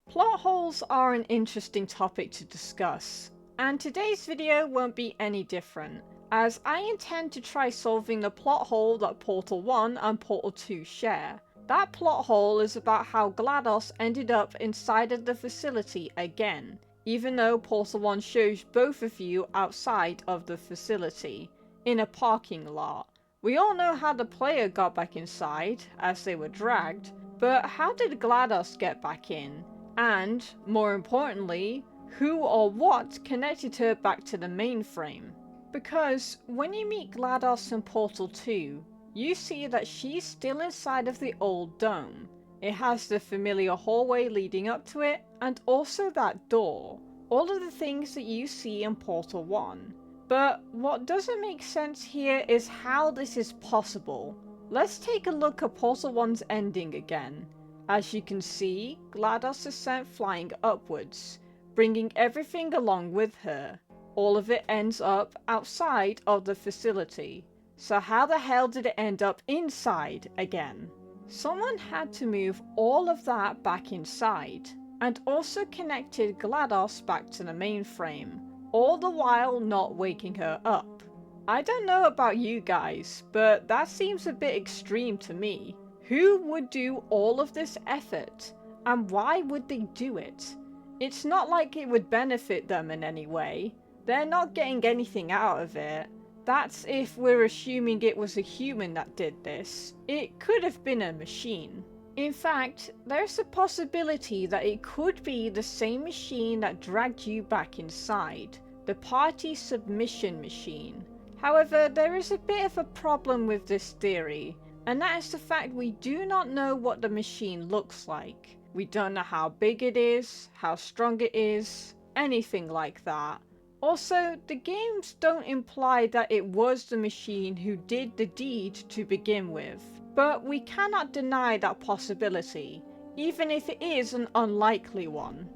Plot holes are an interesting topic to discuss, and today's video won't be any different, as I intend to try solving the plot hole that Portal 1 and Portal 2 share. That plot hole is about how GLADOS ended up inside of the facility again, even though Portal 1 shows both of you outside of the facility, in a parking lot. We all know how the player got back inside, as they were dragged, but how did GLADOS get back in? And, more importantly, who or what connected her back to the mainframe? Because when you meet GLADOS in Portal 2, you see that she's still inside of the old dome. It has the familiar hallway leading up to it, and also that door. All of the things that you see in Portal 1. But what doesn't make sense here is how this is possible. Let's take a look at Portal 1's ending again. As you can see, GLADOS is sent flying upwards, bringing everything along with her. All of it ends up outside of the facility. So how the hell did it end up inside again? Someone had to move all of that back inside, and also connected GLADOS back to the mainframe, all the while not waking her up. I don't know about you guys, but that seems a bit extreme to me. Who would do all of this effort, and why would they do it? It's not like it would benefit them in any way. They're not getting anything out of it. That's if we're assuming it was a human that did this. It could have been a machine. In fact, there's a possibility that it could be the same machine that dragged you back inside, the party submission machine. However, there is a bit of a problem with this theory, and that is the fact we do not know what the machine looks like. We don't know how big it is, how strong it is, anything like that. Also, the games don't imply that it was the machine who did the deed to begin with, but we cannot deny that possibility, even if it is an unlikely one.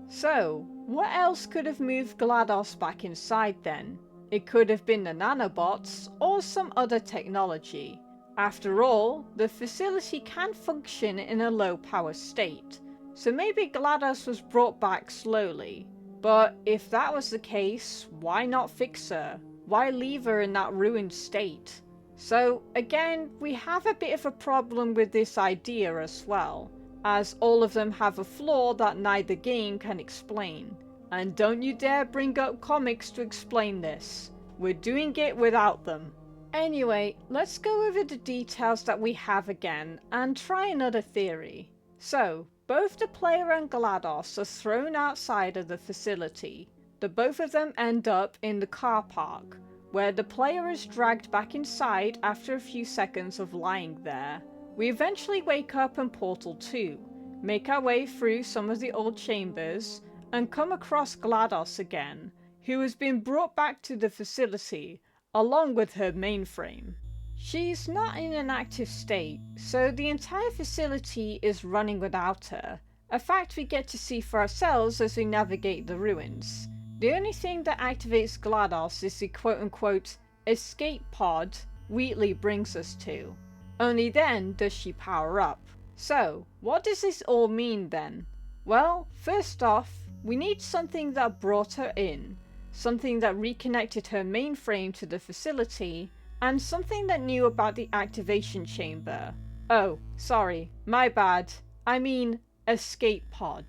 So, what else could have moved GLADOS back inside then? It could have been the nanobots or some other technology. After all, the facility can function in a low power state, so maybe GLADOS was brought back slowly. But if that was the case, why not fix her? Why leave her in that ruined state? So again, we have a bit of a problem with this idea as well, as all of them have a flaw that neither game can explain. And don't you dare bring up comics to explain this. We're doing it without them. Anyway, let's go over the details that we have again and try another theory. So, both the player and GLADOS are thrown outside of the facility. The both of them end up in the car park, where the player is dragged back inside after a few seconds of lying there. We eventually wake up in Portal 2, make our way through some of the old chambers, and come across GLADOS again, who has been brought back to the facility, along with her mainframe. She's not in an active state, so the entire facility is running without her, a fact we get to see for ourselves as we navigate the ruins. The only thing that activates GLADOS is the quote-unquote escape pod Wheatley brings us to. Only then does she power up. So, what does this all mean then? Well, first off, we need something that brought her in, something that reconnected her mainframe to the facility, and something that knew about the activation chamber. Oh, sorry, my bad. I mean, escape pod.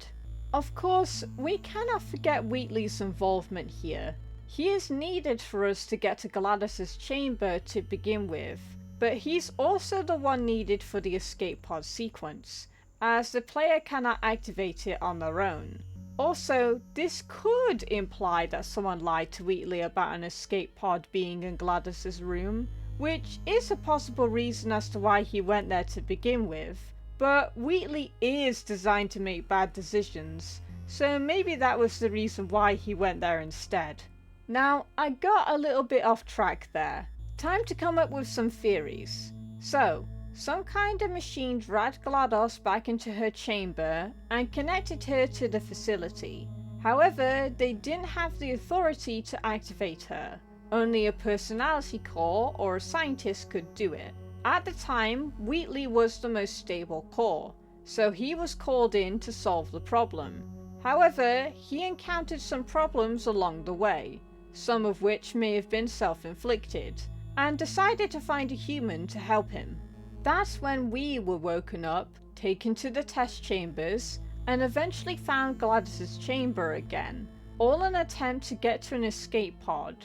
Of course, we cannot forget Wheatley's involvement here. He is needed for us to get to GLADOS' chamber to begin with, but he's also the one needed for the escape pod sequence, as the player cannot activate it on their own. Also, this could imply that someone lied to Wheatley about an escape pod being in GLADOS' room, which is a possible reason as to why he went there to begin with. But Wheatley is designed to make bad decisions, so maybe that was the reason why he went there instead. Now, I got a little bit off track there. Time to come up with some theories. So, some kind of machine dragged GLADOS back into her chamber and connected her to the facility. However, they didn't have the authority to activate her. Only a personality core or a scientist could do it. At the time, Wheatley was the most stable core, so he was called in to solve the problem. However, he encountered some problems along the way, some of which may have been self-inflicted, and decided to find a human to help him. That's when we were woken up, taken to the test chambers, and eventually found GLADOS' chamber again, all in an attempt to get to an escape pod,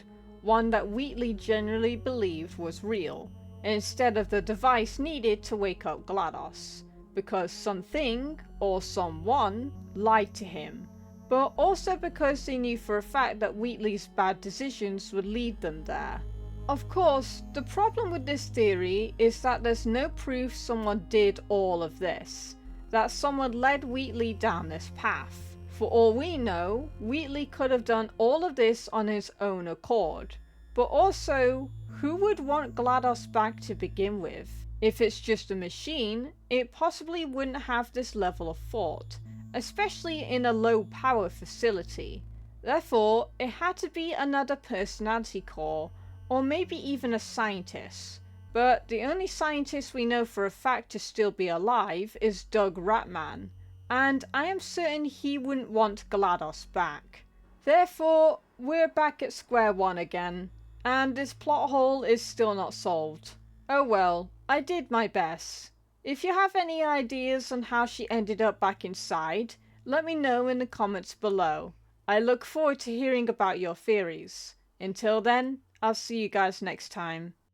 one that Wheatley generally believed was real, instead of the device needed to wake up GLADOS, because something, or someone, lied to him, but also because they knew for a fact that Wheatley's bad decisions would lead them there. Of course, the problem with this theory is that there's no proof someone did all of this, that someone led Wheatley down this path. For all we know, Wheatley could have done all of this on his own accord. But also, who would want GLADOS back to begin with? If it's just a machine, it possibly wouldn't have this level of thought, especially in a low power facility. Therefore, it had to be another personality core, or maybe even a scientist. But the only scientist we know for a fact to still be alive is Doug Ratman, and I am certain he wouldn't want GLADOS back. Therefore, we're back at square one again, and this plot hole is still not solved. Oh well, I did my best. If you have any ideas on how she ended up back inside, let me know in the comments below. I look forward to hearing about your theories. Until then, I'll see you guys next time.